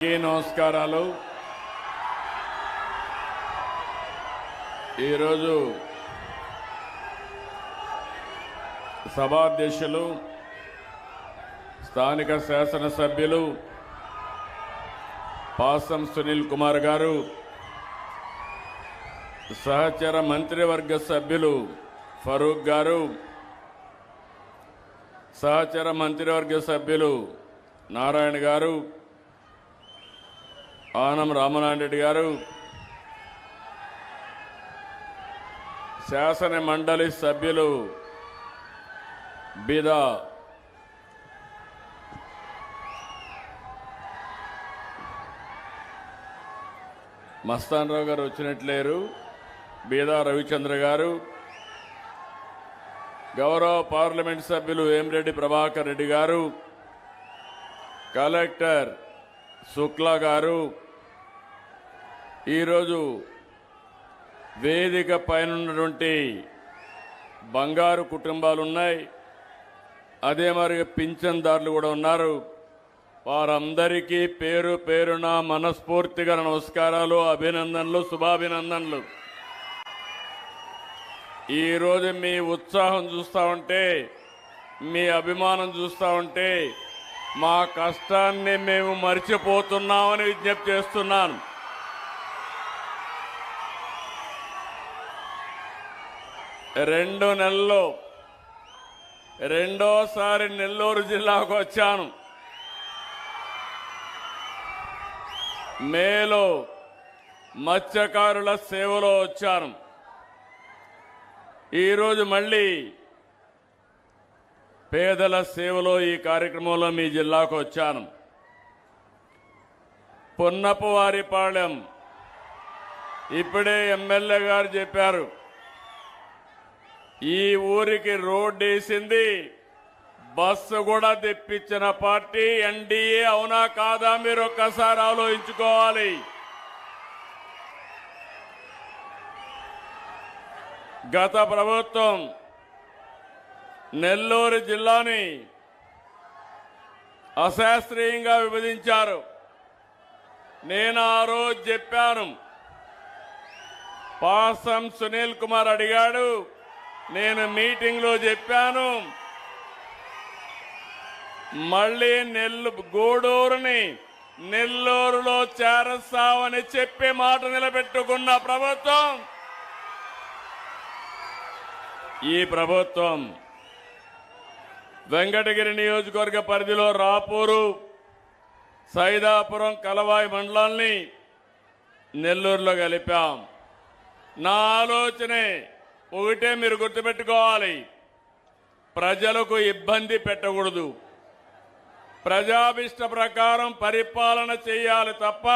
నమస్కారాలు. ఈరోజు సభాధ్యక్షులు స్థానిక శాసనసభ్యులు పాసం సునీల్ కుమార్ గారు, సహచర మంత్రివర్గ సభ్యులు ఫరూక్ గారు, సహచర మంత్రివర్గ సభ్యులు నారాయణ గారు, ఆనం రామనారాయణ రెడ్డి గారు, శాసన మండలి సభ్యులు బిదా మస్తాన్ రావు గారు వచ్చినట్లేరు, బీదా రవిచంద్ర గారు, గౌరవ పార్లమెంట్ సభ్యులు వేమిరెడ్డి ప్రభాకర్ రెడ్డి గారు, కలెక్టర్ శుక్లా గారు, ఈరోజు వేదిక పైన ఉన్నటువంటి బంగారు కుటుంబాలు ఉన్నాయి, అదే మరి పింఛన్దారులు కూడా ఉన్నారు. వారందరికీ పేరు పేరున మనస్ఫూర్తిగా నమస్కారాలు, అభినందనలు, శుభాభినందనలు. ఈరోజు మీ ఉత్సాహం చూస్తూ ఉంటే, మీ అభిమానం చూస్తూ ఉంటే మా కష్టాన్ని మేము మర్చిపోతున్నామని విజ్ఞప్తి చేస్తున్నాను. రెండు నెలల్లో రెండోసారి నెల్లూరు జిల్లాకు వచ్చాను. మేలో మత్స్యకారుల సేవలో వచ్చాను. ఈరోజు మళ్ళీ పేదల సేవలో ఈ కార్యక్రమంలో మీ జిల్లాకు వచ్చాను. పున్నపవారిపాళెం ఇప్పుడే ఎమ్మెల్యే గారు చెప్పారు, ఈ ఊరికి రోడ్డు వేసింది, బస్సు కూడా తెప్పించిన పార్టీ ఎన్డీఏ. అవునా కాదా? మీరు ఒక్కసారి ఆలోచించుకోవాలి. గత ప్రభుత్వం నెల్లూరు జిల్లాని అశాస్త్రీయంగా విభజించారు. నేను ఆ రోజు చెప్పాను, పాసం సునీల్ కుమార్ అడిగాడు, నేను మీటింగ్లో చెప్పాను, మళ్ళీ గూడూరుని నెల్లూరులో చేరస్తామని చెప్పి మాట నిలబెట్టుకున్న ప్రభుత్వం ఈ ప్రభుత్వం. వెంకటగిరి నియోజకవర్గ పరిధిలో రాపూరు, సైదాపురం, కలవాయి మండలాల్ని నెల్లూరులో కలిపాం. నా ఆలోచనే ఒకటే, మీరు గుర్తుపెట్టుకోవాలి, ప్రజలకు ఇబ్బంది పెట్టకూడదు, ప్రజాభిష్ట ప్రకారం పరిపాలన చేయాలి తప్ప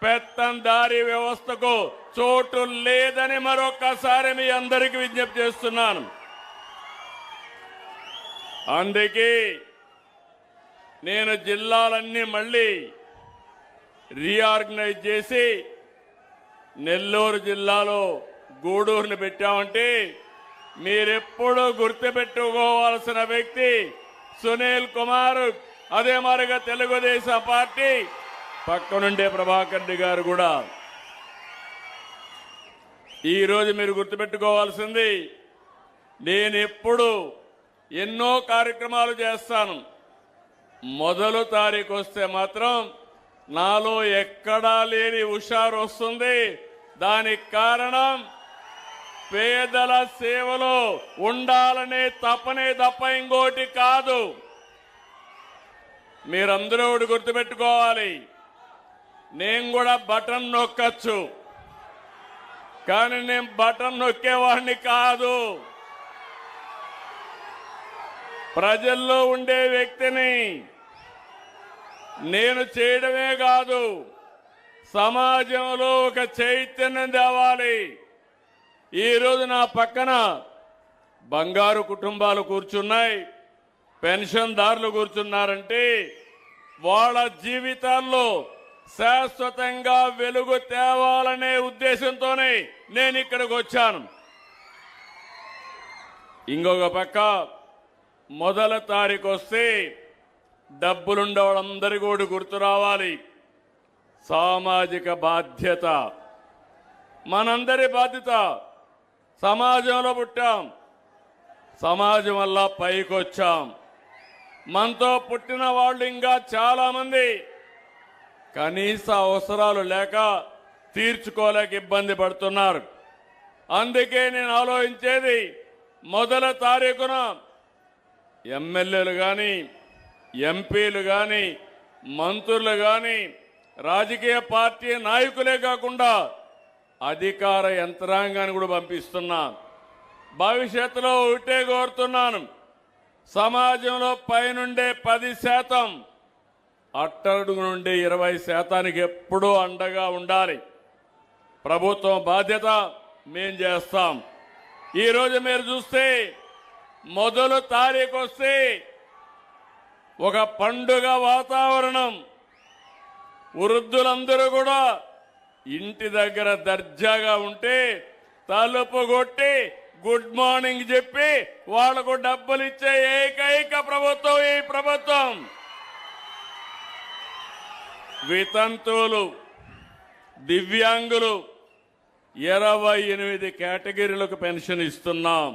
పెత్తందారీ వ్యవస్థకు చోటు లేదని మరొక్కసారి మీ అందరికీ విజ్ఞప్తి చేస్తున్నాను. అందుకే నేను జిల్లాలన్నీ మళ్ళీ రీఆర్గనైజ్ చేసి నెల్లూరు జిల్లాలో గూడూరుని పెట్టామంటే మీరెప్పుడూ గుర్తుపెట్టుకోవాల్సిన వ్యక్తి సునీల్ కుమార్. అదే మరిగా తెలుగుదేశం పార్టీ పక్కనుండే ప్రభాకర్ రెడ్డి గారు కూడా. ఈరోజు మీరు గుర్తుపెట్టుకోవాల్సింది, నేను ఎప్పుడు ఎన్నో కార్యక్రమాలు చేస్తాను, మొదలు తారీఖు వస్తే మాత్రం నాలో ఎక్కడా లేని హుషారు వస్తుంది. దానికి కారణం పేదల సేవలో ఉండాలనే తపనే తప్ప ఇంకోటి కాదు. మీరందరూ ఒకటి గుర్తుపెట్టుకోవాలి, నేను కూడా బటన్ నొక్కచ్చు, కానీ నేను బటన్ నొక్కేవాడిని కాదు. ప్రజల్లో ఉండే వ్యక్తిని నేను చేయడమే కాదు, సమాజంలో ఒక చైతన్యం తేవాలి. ఈరోజు నా పక్కన బంగారు కుటుంబాలు కూర్చున్నాయి, పెన్షన్దారులు కూర్చున్నారంటే వాళ్ళ జీవితాల్లో శాశ్వతంగా వెలుగు తేవాలనే ఉద్దేశంతోనే నేను ఇక్కడికి వచ్చాను. ఇంకొక పక్క మొదల తారీఖు వస్తే డబ్బులుండే వాళ్ళందరికీ కూడా గుర్తు రావాలి. సామాజిక బాధ్యత, మనందరి బాధ్యత. సమాజంలో పుట్టాం, సమాజం వల్ల పైకొచ్చాం. మనతో పుట్టిన వాళ్ళు ఇంకా చాలా మంది కనీస అవసరాలు లేక తీర్చుకోలేక ఇబ్బంది పడుతున్నారు. అందుకే నేను ఆలోచించేది, మొదటి తారీఖున ఎమ్మెల్యేలు కానీ, ఎంపీలు కానీ, మంత్రులు కానీ, రాజకీయ పార్టీ నాయకులే కాకుండా అధికార యంత్రాంగాన్ని కూడా పంపిస్తున్నా. భవిష్యత్తులో ఒకటే కోరుతున్నాను, సమాజంలో పైనుండే 10%, అట్టడుగు నుండి 20%కి ఎప్పుడూ అండగా ఉండాలి. ప్రభుత్వం బాధ్యత మేం చేస్తాం. ఈరోజు మీరు చూస్తే మొదటి తారీఖు వస్తే ఒక పండుగ వాతావరణం. వృద్ధులందరూ కూడా ఇంటి దగ్గర దర్జాగా ఉంటే తలుపు కొట్టి గుడ్ మార్నింగ్ చెప్పి వాళ్లకు డబ్బులు ఇచ్చే ఏకైక ప్రభుత్వం ఈ ప్రభుత్వం. వితంతువులు, దివ్యాంగులు 28 కేటగిరీలకు పెన్షన్ ఇస్తున్నాం.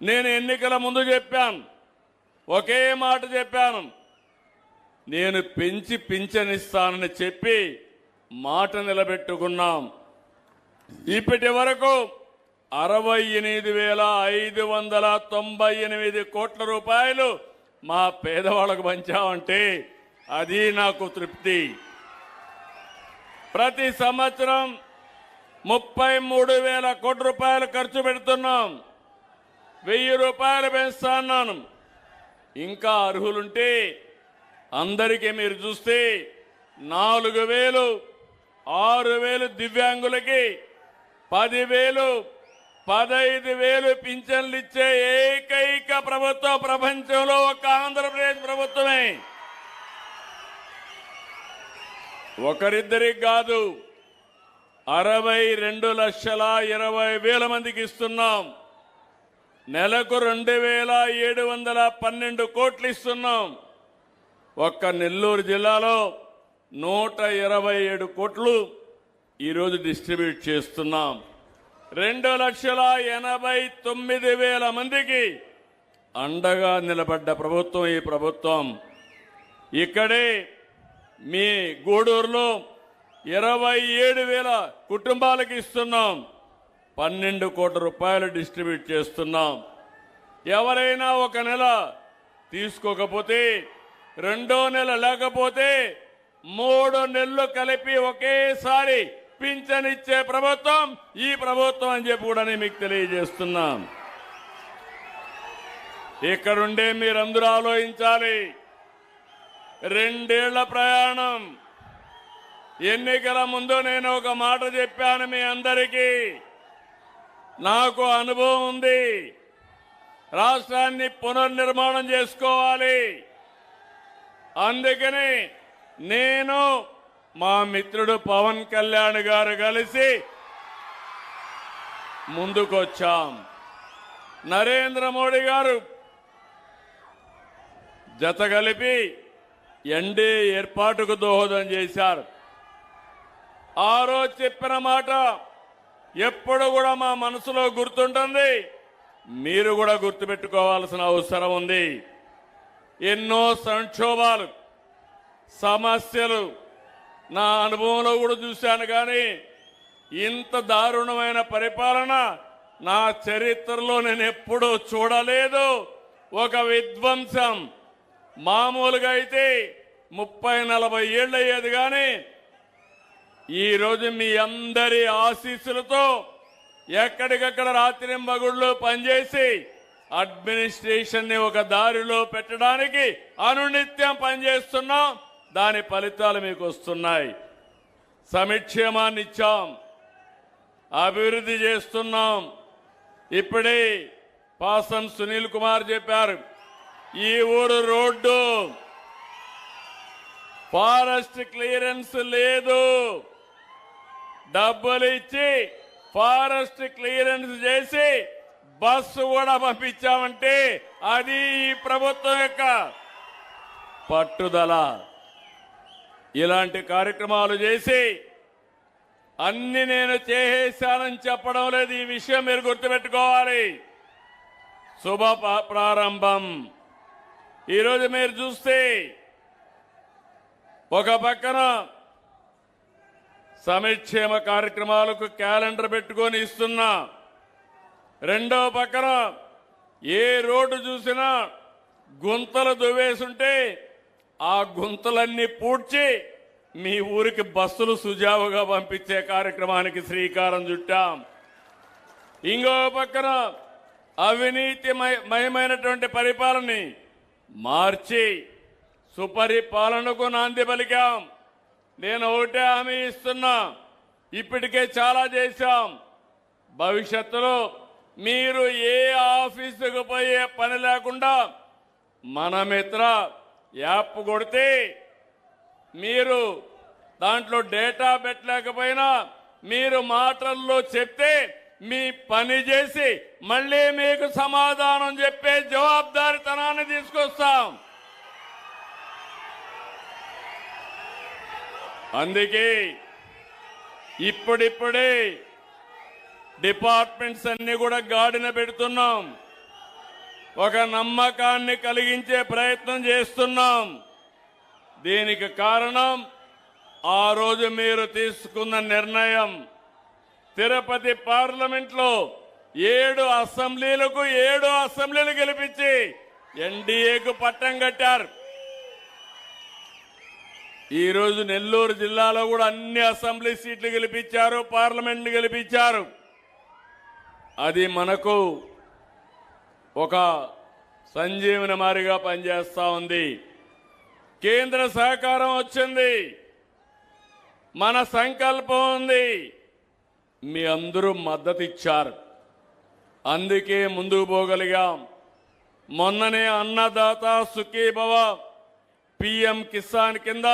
నేను ఎన్నికల ముందు చెప్పాను, ఒకే మాట చెప్పాను, నేను పెంచి పింఛనిస్తానని చెప్పి మాట నిలబెట్టుకున్నాం. ఇప్పటి వరకు 68,598 కోట్ల రూపాయలు మా పేదవాళ్లకు పంచామంటే అది నాకు తృప్తి. ప్రతి సంవత్సరం 33,000 కోట్ల రూపాయలు ఖర్చు పెడుతున్నాం. 1,000 రూపాయలు పెంచుతున్నాను. ఇంకా అర్హులుంటే అందరికీ మీరు చూస్తే 4,000, 6,000 దివ్యాంగులకి, 10,000, 15,000 పింఛన్లు ఇచ్చే ఏకైక ప్రభుత్వం ప్రపంచంలో ఒక ఆంధ్రప్రదేశ్ ప్రభుత్వమే. ఒకరిద్దరికి కాదు, 62,20,000 మందికి ఇస్తున్నాం. నెలకు 2,712 కోట్లు ఇస్తున్నాం. ఒక్క నెల్లూరు జిల్లాలో 127 కోట్లు ఈరోజు డిస్ట్రిబ్యూట్ చేస్తున్నాం. 2,89,000 మందికి అండగా నిలబడ్డ ప్రభుత్వం ఈ ప్రభుత్వం. ఇక్కడే మీ గూడూరులో 27,000 కుటుంబాలకు ఇస్తున్నాం. 12 కోట్ల రూపాయలు డిస్ట్రిబ్యూట్ చేస్తున్నాం. ఎవరైనా ఒక నెల తీసుకోకపోతే, రెండో నెల లేకపోతే 3 నెలలు కలిపి ఒకేసారి పింఛన్ ఇచ్చే ప్రభుత్వం ఈ ప్రభుత్వం అని చెప్పి కూడా నేను మీకు తెలియజేస్తున్నాం. ఇక్కడుండే మీరందరూ ఆలోచించాలి. 2 ఏళ్ల ప్రయాణం. ఎన్నికల ముందు నేను ఒక మాట చెప్పాను మీ అందరికీ. నాకు అనుభవం ఉంది. రాష్ట్రాన్ని పునర్నిర్మాణం చేసుకోవాలి. అందుకని నేను మా మిత్రుడు పవన్ కళ్యాణ్ గారు కలిసి ముందుకొచ్చాం. నరేంద్ర మోడీ గారు జత కలిపి ఎన్డీఏ ఏర్పాటుకు దోహదం చేశారు. ఆ రోజు చెప్పిన మాట ఎప్పుడు కూడా మా మనసులో గుర్తుంటుంది. మీరు కూడా గుర్తుపెట్టుకోవాల్సిన అవసరం ఉంది. ఎన్నో సంక్షోభాలు, సమస్యలు నా అనుభవంలో కూడా చూశాను. కానీ ఇంత దారుణమైన పరిపాలన నా చరిత్రలో నేను ఎప్పుడూ చూడలేదు. ఒక విధ్వంసం. మామూలుగా అయితే 30-40 ఏళ్ళు అయ్యేది. కానీ ఈరోజు మీ అందరి ఆశీస్సులతో ఎక్కడికక్కడ రాత్రింబగుళ్ళు పనిచేసి అడ్మినిస్ట్రేషన్ ని ఒక దారిలో పెట్టడానికి అనునిత్యం పనిచేస్తున్నాం. దాని ఫలితాలు మీకు వస్తున్నాయి. సంక్షేమాన్ని ఇచ్చాం, అభివృద్ధి చేస్తున్నాం. ఇప్పుడే పాసం సునీల్ కుమార్ చెప్పారు, ఈ ఊరు రోడ్డు ఫారెస్ట్ క్లియరెన్స్ లేదు. డబ్బులు ఇచ్చి ఫారెస్ట్ క్లియరెన్స్ చేసి బస్సు కూడా పంపించామంటే అది ఈ ప్రభుత్వం యొక్క పట్టుదల. ఇలాంటి కార్యక్రమాలు చేసి అన్ని నేను చేసేశానని చెప్పడం లేదు. ఈ విషయం మీరు గుర్తుపెట్టుకోవాలి. శుభ ప్రారంభం. ఈరోజు మీరు చూస్తే ఒక పక్కన సంక్షేమ కార్యక్రమాలకు క్యాలెండర్ పెట్టుకొని ఇస్తున్నా, రెండో పక్కన ఏ రోడ్డు చూసినా గుంతలు దువ్వేసుంటే ఆ గుంతలన్నీ పూడ్చి మీ ఊరికి బస్సులు సుజావుగా పంపించే కార్యక్రమానికి శ్రీకారం చుట్టాం. ఇంకో పక్కన అవినీతిమయమైనటువంటి పరిపాలనని మార్చి సుపరిపాలనకు నాంది పలికాం. నేను ఒకటే హామీ ఇస్తున్నా, ఇప్పటికే చాలా చేశాం. భవిష్యత్తులో మీరు ఏ ఆఫీసుకు పోయే పని లేకుండా మన మిత్ర యాప్ కొడితే మీరు దాంట్లో డేటా పెట్టలేకపోయినా మీరు మాటల్లో చెప్తే మీ పని చేసి మళ్ళీ మీకు సమాధానం చెప్పే జవాబుదారీతనాన్ని తీసుకొస్తాం. అందుకే ఇప్పుడిప్పుడే డిపార్ట్మెంట్స్ అన్ని కూడా గాడిన పెడుతున్నాం. ఒక నమ్మకాన్ని కలిగించే ప్రయత్నం చేస్తున్నాం. దీనికి కారణం ఆ రోజు మీరు తీసుకున్న నిర్ణయం. తిరుపతి పార్లమెంట్లో 7 అసెంబ్లీలు గెలిపించి ఎన్డీఏకు పట్టం కట్టారు. ఈరోజు నెల్లూరు జిల్లాలో కూడా అన్ని అసెంబ్లీ సీట్లు గెలిపించారు, పార్లమెంట్ గెలిపించారు. అది మనకు ఒక సంజీవని మారిగా పనిచేస్తా ఉంది. కేంద్ర సహకారం వచ్చింది, మన సంకల్పం ఉంది, మీ అందరూ మద్దతు ఇచ్చారు. అందుకే ముందుకు పోగలిగాం. మొన్ననే అన్నదాత సుఖీభవ పిఎం కిసాన్ కింద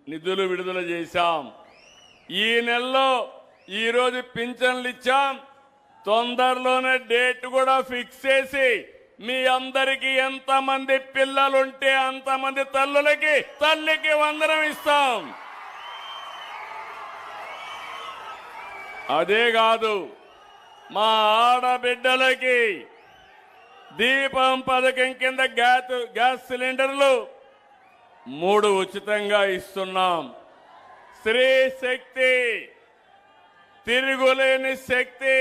నిధులు విడుదల చేశాం. ఈ నెలలో ఈరోజు పింఛన్లు ఇచ్చాం. తొందరలోనే డేట్ కూడా ఫిక్స్ చేసి మీ అందరికీ ఎంతమంది పిల్లలుంటే అంతమంది తల్లికి వందనం ఇస్తాం. అదే కాదు, మా ఆడబిడ్డలకి దీపం పథకం కింద గ్యాస్ సిలిండర్లు 3 ఉచితంగా ఇస్తున్నాం. స్త్రీ శక్తి, తిరుగులేని శక్తి.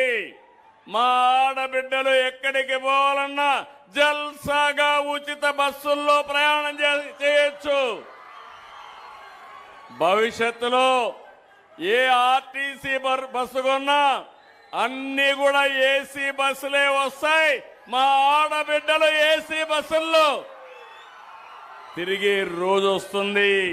మా ఆడబిడ్డలు ఎక్కడికి పోవాలన్నా జల్సాగా ఉచిత బస్సుల్లో ప్రయాణం చేయొచ్చు. భవిష్యత్తులో ఏ ఆర్టీసీ బస్సు కొన్నా అన్ని కూడా ఏసీ బస్సులే వస్తాయి. మా ఆడబిడ్డలు ఏసీ బస్సుల్లో తిరిగే రోజు వస్తుంది.